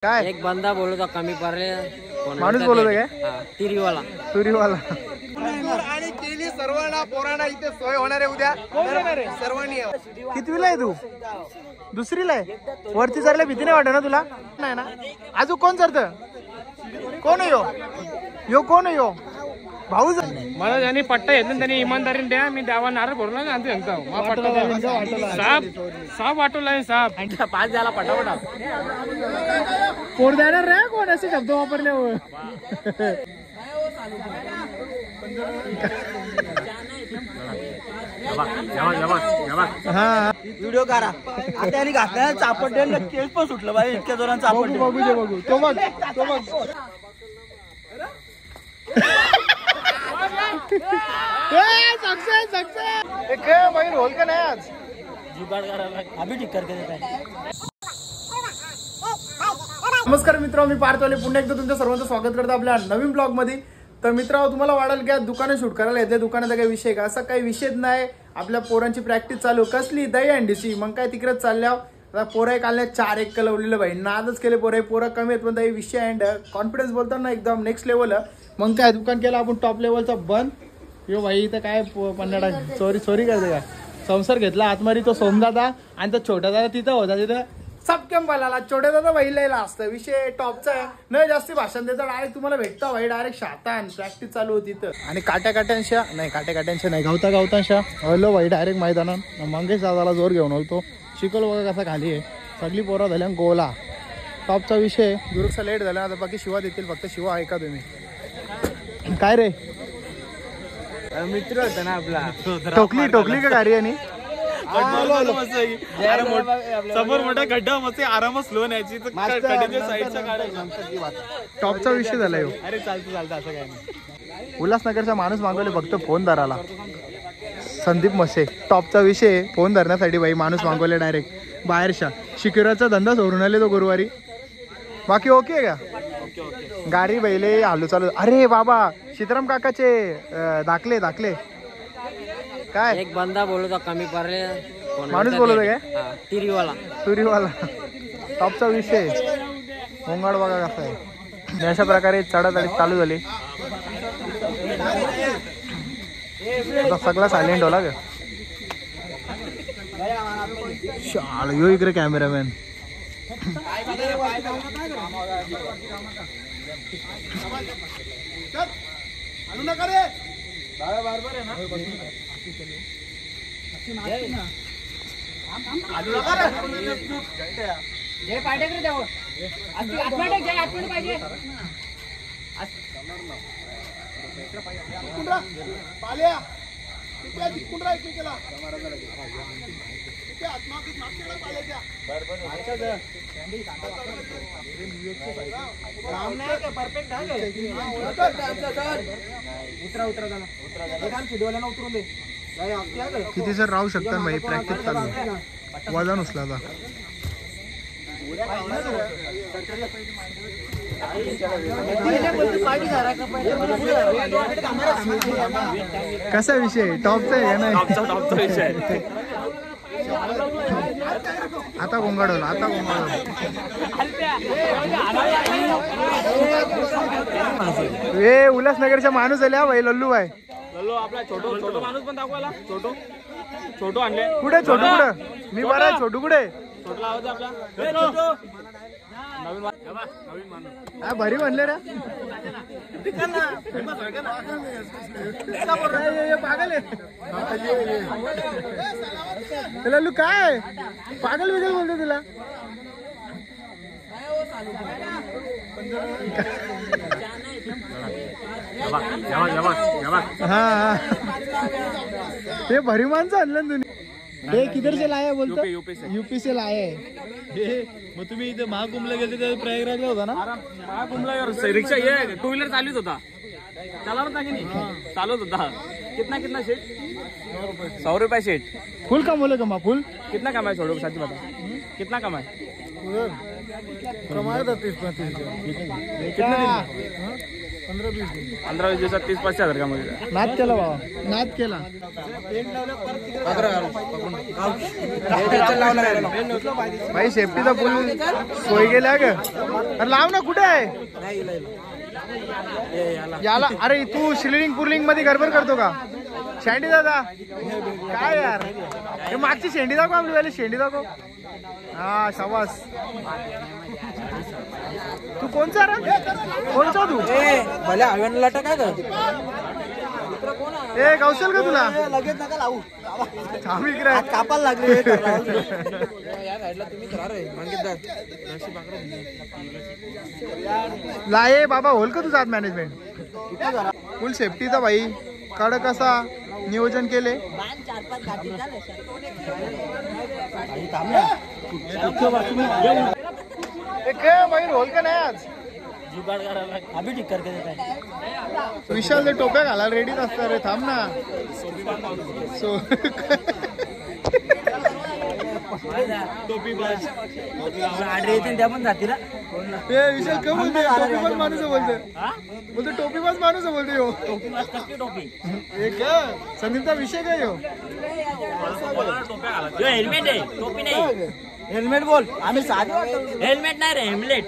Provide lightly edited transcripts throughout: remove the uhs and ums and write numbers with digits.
काय एक बंदा बोलत होता कमी पडले माणूस बोलत आहे काय तिरीवाला तुरीवाला आणि केली सर्वांना पोरांना इथे सोय होणार आहे उद्या सर्वांनी कितवीला आहे तू दुसरीला आहे वरती चढल्या भीती नाही वाटत ना तुला नाही ना अजून कोण चढत कोण आहे यो कोण आहे यो भाऊ मला ज्यांनी पट्टा येत त्यांनी इमानदारीने द्या मी द्यावा नारळ भरून साप वाटवला आहे साप पाच झाला पटापटा कोण देणार रे कोण असे शब्द वापरल्यावर हा व्हिडिओ करा आता यांनी घातल्या चापट केस पण सुटलं बाई इतक्या जोरात चापट बघू तो बघ भाई रोल का नाही आज अभी ठीक करके देत आहे. नमस्कार मित्रांनो, मी पार्थवाले पुन्हा एकदा तुमच्या सर्वांचं स्वागत करतो आपल्या नवीन ब्लॉग मध्ये. तर मित्रांनो, तुम्हाला वाटेल की दुकानं शूट करायला येते दुकानाचा काही विषय का असा काही विषयच नाही. आपल्या पोरांची प्रॅक्टिस चालू कसली दही अंडीची मग काय तिकडेच चालल्या पोरं काढल्या 4-1 कलवलेलं भाई नादच केले पोरं कमी आहेत पण काही विषय अँड कॉन्फिडन्स बोलताना एकदम नेक्स्ट लेवल. मग काय दुकान केलं आपण टॉप लेवलचा बंद. यो भाई इथं काय पन्नाडा चोरी करते का संसार घेतला आतमारी तो सोमदादा आणि तो छोटा दादा तिथं होता तिथं सब केम बोलायला छोट्या दादा वहिलेला असतं विषय टॉपचा आहे न जास्ती भाषण देतं डायरेक्ट तुम्हाला भेटता भाई डायरेक्ट शातान प्रॅक्टिस चालू होती तर आणि काट्यांशा नाही गावतांशा हलो भाई डायरेक्ट मैदानात मंगेश दादाला जोर घेऊन होतो शिकल बघा कसा खाली आहे सगळी पोरं झाल्या गोला टॉपचा विषय दुरुकसा लेट झाला आता बाकी शिवा देतील फक्त शिवा ऐका तुम्ही काय रे मित्र होता ना आपला टोकली का गाडी आणि समोर मोठा गड्डा मस्त आरामात स्लो न्यायची टॉपचा विषय झाला ह्यो. अरे चालतं असं काय नाही. उल्हासनगरचा माणूस मागवले फक्त फोन धराला संदीप मसे टॉपचा विषय फोन धरण्यासाठी बाई माणूस मागवले डायरेक्ट बाहेरच्या शिकिराचा धंदा सोडून आले तो गुरुवारी बाकी ओके आहे का गाडी बैले हालू चालू. अरे बाबा सीताराम काकाचे दाखले काय एक बंदा बोलत होता कमी पडले माणूस बोलत आहे काय तिरीवाला टॉपचा विषय होंगाड बघा कसा आहे. अशा प्रकारे चढाचढी चालू झाली सगळा सायलेंट होला ग शाळ यो इकडे कॅमेरामॅन किती सर राहू शकता भाई प्रॅक्टिस चालू वजन उचला कसा विषय टॉपचा आहे का नाही आता गोंगाडवला उल्हासनगरच्या माणूस आल्या भाई लल्लू भाई आपला छोटो माणूस पण दाखवायला छोटो आणले कुठे कुठं मी बरा आहे छोटू कुठे छोटला आवाज आपला भारी म्हणले रे पागल लल्लू काय पागल बिगल बोलतो तुला हा ते भरी माणसं आणलं तुम्ही हे किधर से लाया बोलतो यूपी से लाया है. मग तुम्ही इथे महाकुंभला गेले तर प्रयागराजला होता ना महाकुंभला रिक्षा ये 2 व्हीलर चालूच होता चालवत होता की नाही चालवत होता कितना शेट 100 रुपये शेट फुल कम बोले कमा फुल कितना कमाए छोड़ो साथी बता कितना कमाए कमाल 15-20 दिवसात 30-35 हजार कमावले. नाद केला बाबा, नाद केला. भाई सेफ्टीचा पूल सोय गेल्या ग. अरे लाव ना, कुठे आहे याला? अरे तू स्विमिंग पुलिंग मध्ये गडबड करतो का? शेंडी दादा काय यार, हे मागची शेंडी दाखव, आपली वाली शेंडी दाखव. हा शाबास. तू कोणचा रे? कोणचा तू? भले हवेन लटक काय कर ए कौशल का तुला? लगेच नका लावू, थांब इकडे. कापायला लागले. लाये बाबा, होल का तुझा आज मॅनेजमेंट? फुल सेफ्टीचा भाई, कडक असा नियोजन केले. भाई रोल का नाही आज? अभी ठीक करके देता है. विशाल ते टोप्या घालायला रेडीच असतात रे. थांब ना. त्या पण जातील. विशाल का बोलते? टोपीबाज माणूस बोलते. बोलते टोपीबाज माणूस बोलते. हो एक संदीपचा विषय काय हो? हेल्मेट आहे, टोपी नाही. हेल्मेट बोल. आम्ही साधे हेल्मेट नाही रे, हेल्मेट.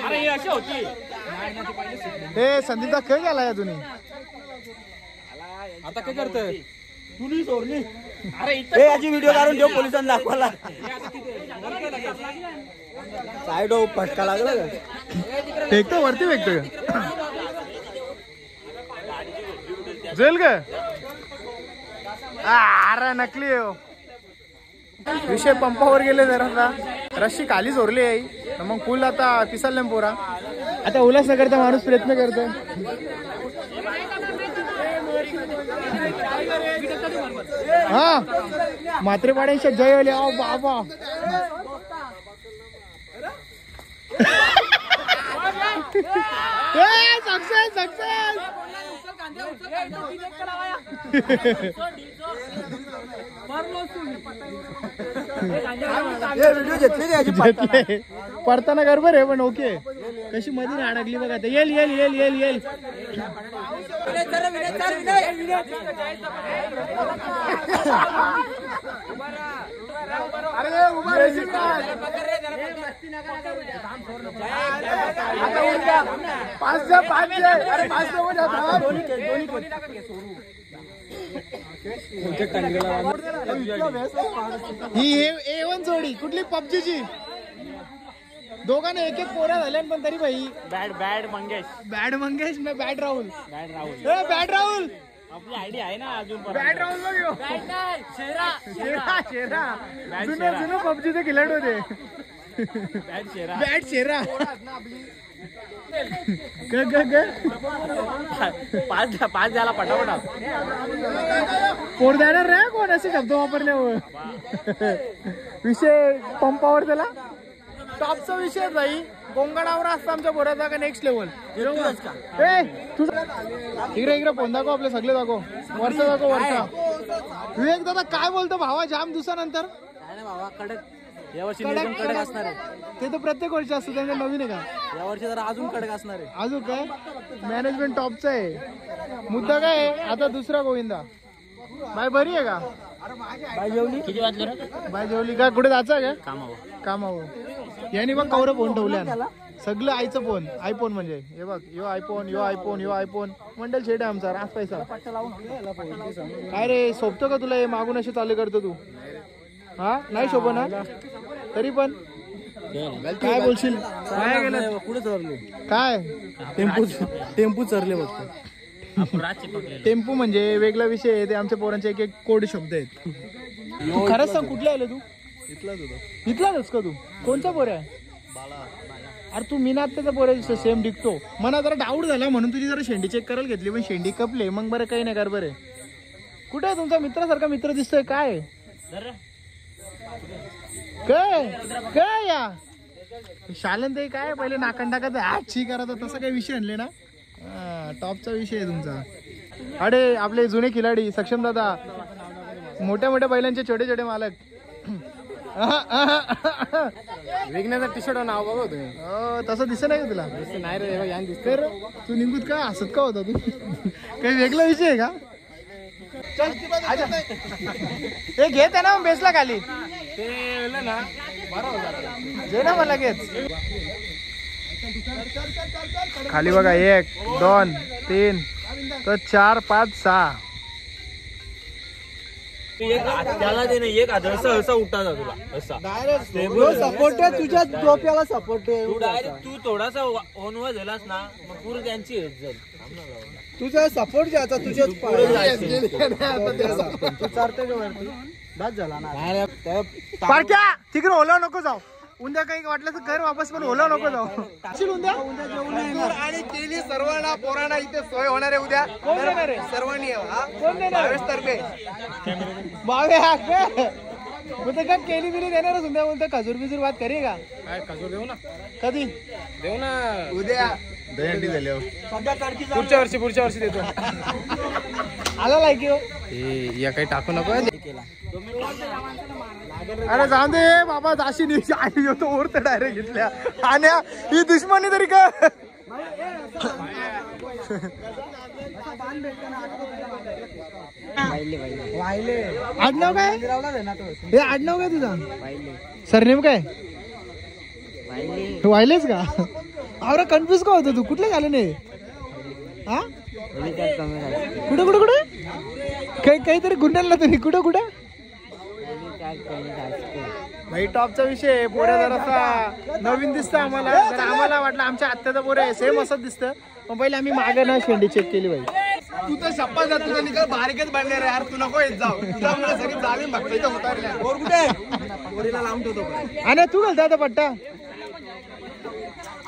अरे हे अशी होती. हे संदीपचा खेळ झाला तुम्ही. आता काय करतोय? तुली सोडली. अरे हे याची व्हिडिओ काढून ठेव, पोलिसांना दाखवायला. साईड फटका लागला का? फेकतो वरती, फेकतो जेल ग. अरे नकली हो. विषय पंपावर गेले जरा, रस्सी खाली चोरली आहे. मग पूल आता पिसाल पोरा. आता उल्हासनगरचा माणूस प्रयत्न करतो. हा म्हात्रेपाड्यांच्या जय होले. अहो बाबा, सक्सेस सक्सेस. व्हिडिओ घेतले पडताना गडबड आहे पण ओके. कशी मध्ये अडकली बघा. येईल येईल येईल येईल येईल. ही A1 जोडी कुठली? पबजीची. दोघांना एक एक पोरा झाल्या पण तरी भाई. बॅड मंगेश. बॅड मंगेश ना bad Rahul. Bad Rahul. Bad Rahul आपली आयडी आहे ना अजून. बॅड राहुल बघ ह्यो. शेरा शेरा जुनं पबजीचे खिलाडी होते. बॅड शेरा. बॅड शेरा. पाच द्याला पटापटा. पोर देणार रे कोण असे शब्द वापरल्यावर. विषय पंपावर त्याला टॉपचा विषय भाई. गोंगाडावर असतं आमच्या बोराचा का नेक्स्ट लेवल. तुझा इकडे इकडे फोन दाखव, आपले सगळे दाखव. वरचा दाखव, वरचा. विवेक दादा काय बोलतो भावा जाम दिवसानंतर? यावर्षी कडक असणार आहे. ते तर प्रत्येक वर्षी असतं, त्यांना नवीन आहे का? यावर्षी जरा अजून कडक असणार आहे. अजून काय मॅनेजमेंट टॉपचा आहे. मुद्दा काय आहे आता? दुसरा गोविंदा बाय बरी आहे का? बाय जेवली. किती वाजले रे? बाय जेवली का? कुठे जायचं का? कामावर. याने बघ कवर फोन ठेवल्या सगळं आईचं फोन. आयफोन म्हणजे हे बघ, यो आयफोन यो आयफोन यो आयफोन. मंडल शेट आहे आमचा. रास पैसा काय रे? सोबतो का तुला हे मागून असे चालू करतो तू? हा नाही शोभा ना तरी पण काय बोलशील? काय गेलं? पुढे चरले काय? टेम्पू चरले फक्त. टेम्पू म्हणजे वेगळा विषय आहे. ते आमच्या पोरांचे एक एक कोड शब्द आहेत. तू खरंच सांग कुठला आले तू? इथलाच का तू? कोणचा पोर आहे? अरे तू मीनात त्याचा पोर सेम दिखतो. मला जरा डाऊट झाला म्हणून तुझी जरा शेंडी चेक करायला घेतली, पण शेंडी कपले. मग बरं काही नाही कर. बरं कुठे आहे तुमचा मित्रासारखा मित्र दिसतोय? काय काय काय या शालन ते काय पहिले नाकण टाकत छी करत तसा काही विषय आणले ना. टॉपचा विषय आहे तुमचा. अरे आपले जुने खिलाडी सक्षम दादा, मोठ्या मोठ्या बैलांचे छोटे छोटे मालक. विघ्नाचा टी शर्ट नाव बघा तुम्ही. तसं दिसत नाही का तुला? नाही रे यान दिसते. तू निघूत का हसत का होता तू? काही वेगळा विषय आहे का? हे घेत आहे ना बेसला खाली ते ना जे ना मला घेत खाली बघा 1 2 3 तर 4 5 6 त्याला दे ना एक असा उठा जा तुला असा सपोर्ट आहे तुझ्या डोक्याला सपोर्ट आहे. तू डायरेक्ट तू थोडासा ओनवा झालास ना मग पूर्ण त्यांची हेच जाईल. तुझा सपोर्ट घ्यायचा तुझ्याच पारख्या तिकडे ओला नको जाऊ. उद्या काही वाटलं तर घर वापस पण ओला नको जाऊ. उद्या आणि केली सर्वांना पोरांना इथे सोय होणार आहे उद्या. कोण देणार आहे? सर्वांनी तर्फे का केली बिली देणारच उद्या बोलतो खजूर बिजूर बात करी का? खजूर देऊ ना. कधी देऊ ना उद्या. पुढच्या वर्षी देतो. आला लायकी हो. या काही टाकू नको. अरे जाऊन दे बाबा जाशी निशी आई होतो ओरत डायरेक्ट घेतल्या आणि ही दुश्मनी तरी का? आडनाव काय? हे आडनाव काय तुझा? सरनेम काय? वायलेच का? अरे कन्फ्युज का होतो तू? कुठले झाले नाही? हा कुठे कुठे कुठे काहीतरी गुन्ह्याला तरी कुठं कुठं? भाई टॉपचा विषय पोऱ्या जरासा नवीन दिसतं आम्हाला. जर आम्हाला वाटलं आमच्या आत्याचा पोरे आहे सेम असंच दिसतं. पण पहिले आम्ही मागे ना शेंडी चेक केली भाई. तू तर शप्पा जा तुझा निकाल बारीकच बनणार यार. तू नको येत जाऊ. तुझ्यामुळे सगळी जामीन बघता इथं उतारल्या. पोरीला लावून ठेवतो. आणि तू घालता आता पट्टा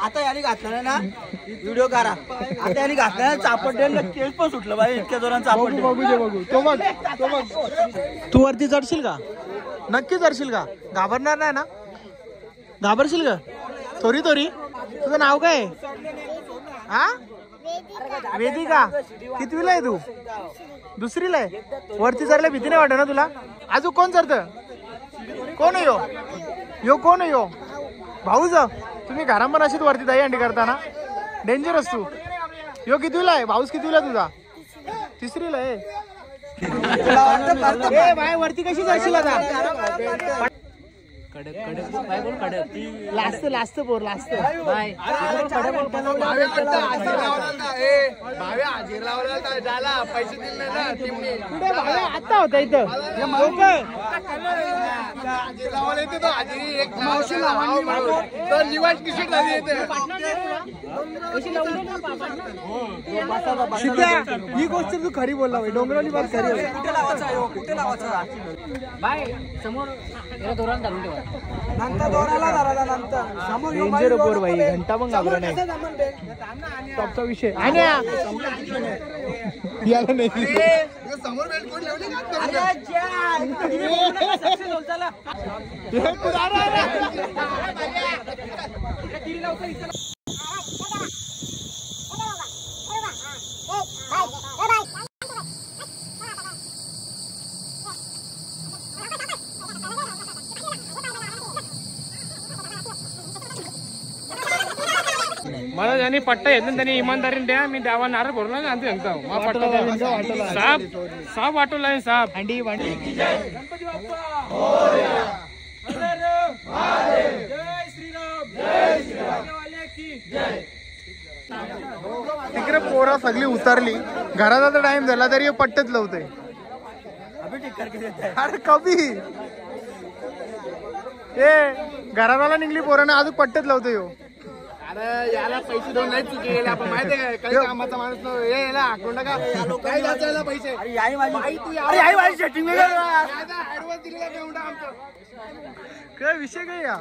आता याने घातला ना व्हिडिओ करा. आता याने घातला चापट केस पण सुटलं बाई इतक्या जोरात चापट. बघू दे बघू. तो बघ तू वरती चढशील का? नक्की चढशील का? घाबरणार नाही ना? घाबरशील का? थोरी तुझं नाव काय? हा वेदिका. कितवीला आहे तू? दुसरीला आहे. वरती चढल्या भीती नाही वाटत ना तुला? अजून कोण चढतं? कोण आहे यो कोण आहे यो? भाऊज तुम्ही घरामध्ये अशीच वरती दही अंडी करताना डेंजरस तू. यो कितवीला आहे? भाऊस कितवीला आहे तुझा? तिसरीला आहे. बाय वरती कशी जाशील आता? लास्ट पोर लास्ट बाय. हाजीर लावला झाला पैसे दिले ना टीमने. कुठे भाव्या आता होता इथं? हाजीर लावायला येते तो हाजिरी एक तर निवास किशी झाली येते. ही गोष्ट तू खरी बोलला भाई. डोंगरावली बात खरी होती. कुठे लावायचा बाय समोर धोरण घालून ठेवा. नंतर दोराला धरायला नंतर समोर डेंजर पोर भाई. घंटा पण घाबरा नाही. टॉपचा विषय आणि याला नाही समोर बेल्ट कोण लावली मला ज्यांनी पट्टा येत ना त्यांनी इमानदारीने द्या. मी द्यावा नारळ भरून आणतो एकदम. साप वाटवला आहे साप. भांडी तिकडे पोरा सगळी उतरली. घराचा तर टाइम झाला तरी पट्टच लावतोय. अरे कभी घराला निघली पोरानं अजून पट्टच लावतोय. अरे याला पैसे देऊन नाही चुकी गेले आपण माहिती आहे काय? काही कामाचा माणूस नाही. याला हाकून टाका. काय द्यायचं याला पैसे? ऍडव्हान्स दिलेला देऊन टाक आमचं. काय विषय काय या?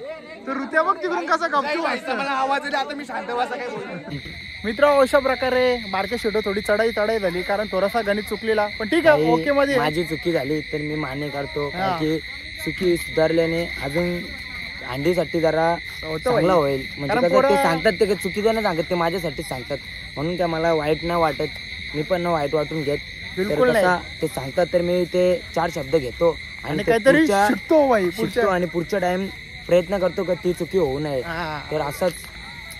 तो ऋत्या बघ तिकडून कसा गपचूप पैसा मला आवाज दिला. आता मी शांत बसा काय बोलतो. मित्र अशा प्रकारे बारक्या शेटो थोडी चढाई झाली कारण थोडासा गणित चुकलेला. पण ठीक आहे ओके मध्ये. माझी चुकी झाली तर मी मान्य करतो की चुकी सुधारल्याने अजून अंडीसाठी जरा चांगला होईल. म्हणजे कसं ते सांगतात ते चुकीचं नाही सांगत. ते माझ्यासाठी सांगतात म्हणून काय मला वाईट नाही वाटत. मी पण वाईट वाटून घेत. बिलकुल ते सांगतात तर मी ते 4 शब्द घेतो आणि ते काहीतरी पुढच्या- शिकतो भाई शिकतो पुढच्या आणि पुढच्या टाइम प्रयत्न करतो का ती चुकी होऊ नये. हा. तर असाच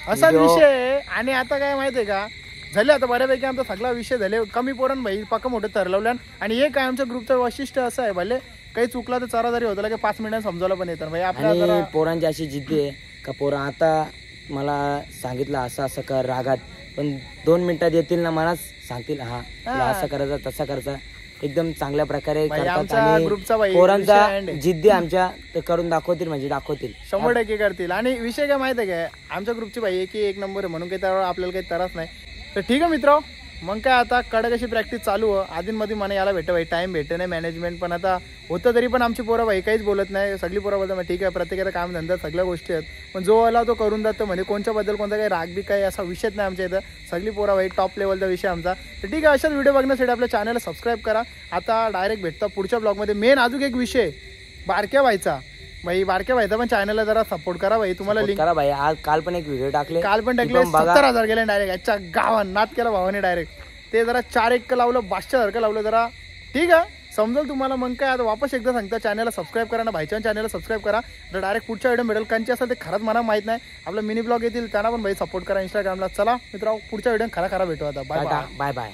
असाच video- विषय आहे. आणि आता काय माहितीये का झाले आता बऱ्यापैकी आमचा सगळा विषय झाले कमी पोरण भाई पक्का मोठं ठरवलं. आणि हे काय आमच्या ग्रुपचं वैशिष्ट्य असं आहे भले काही चुकला तर चारा जरी होतं की 5 मिनिटात समजावलं पण येतं भाई आपल्या आणि जरा पोरांची अशी जिद्दी आहे का पोरं आता मला सांगितलं असं असं कर रागात, पण 2 मिनिटात येतील ना मलाच सांगतील हा तुला असं करायचं तसं करायचं, एकदम चांगल्या प्रकारे भाई करतात. आमचा ग्रुपचा भाई आणि पोरांचा विषय end आहे. जिद्दी आमच्या ते करून दाखवतील म्हणजे दाखवतील. 100% करतील. आणि विषय काय माहिती आहे काय आमच्या ग्रुपची भाई की एक नंबर आहे म्हणून काही त्यावर आपल्याला काही त्रास नाही. तर ठीक आहे मित्र, मग काय आता कडक अशी प्रॅक्टिस चालू आहे. आधीमध्ये मला याला भेटतं भाई टाइम भेटत नाही मॅनेजमेंट, पण आता होतं तरी पण आमची पोरं भाई काहीच बोलत नाही. सगळी पोरं बोलतात ठीक आहे प्रत्येकाचा काम धंदा सगळ्या गोष्टी आहेत, पण जो आला तो करून जातो म्हणजे कोणच्याबद्दल कोणता काही राग बी काही असा विषयच नाही आमच्या इथं. सगळी पोरं भाई टॉप लेवलचा विषय आमचा. तर ठीक आहे अशाच व्हिडिओ बघण्यासाठी आपल्या चॅनलला सबस्क्राईब करा. आता डायरेक्ट भेटतो पुढच्या ब्लॉगमध्ये. मेन अजून एक विषय बारक्या व्हायचा भाई, बारक्या व्हायचा पण चॅनलला जरा सपोर्ट करा भाई. तुम्हाला लिंक करा भाई. आज काल पण एक व्हिडिओ टाकले, काल पण टाकले 70,000 गेले डायरेक्ट. याच्या गावात नाद केला भावाने डायरेक्ट. ते जरा 4-1 लावलं बादशासारखं लावलं जरा. ठीक आहे समजेल तुम्हाला. मग काय आता वापस एकदा सांगता चॅनलला सबस्क्राईब करा ना भाईच्या चॅनलला सबस्क्राईब करा. तर डायरेक्ट पुढच्या व्हिडिओ मिळेल. कंची असेल ते खरंच मला माहित नाही. आपलं मिनी ब्लॉग येतील त्यांना पण भाई सपोर्ट करा इंस्टाग्रामला. चला मित्रांनो पुढच्या व्हिडिओ खरा भेटू आता. Bye bye. Bye bye.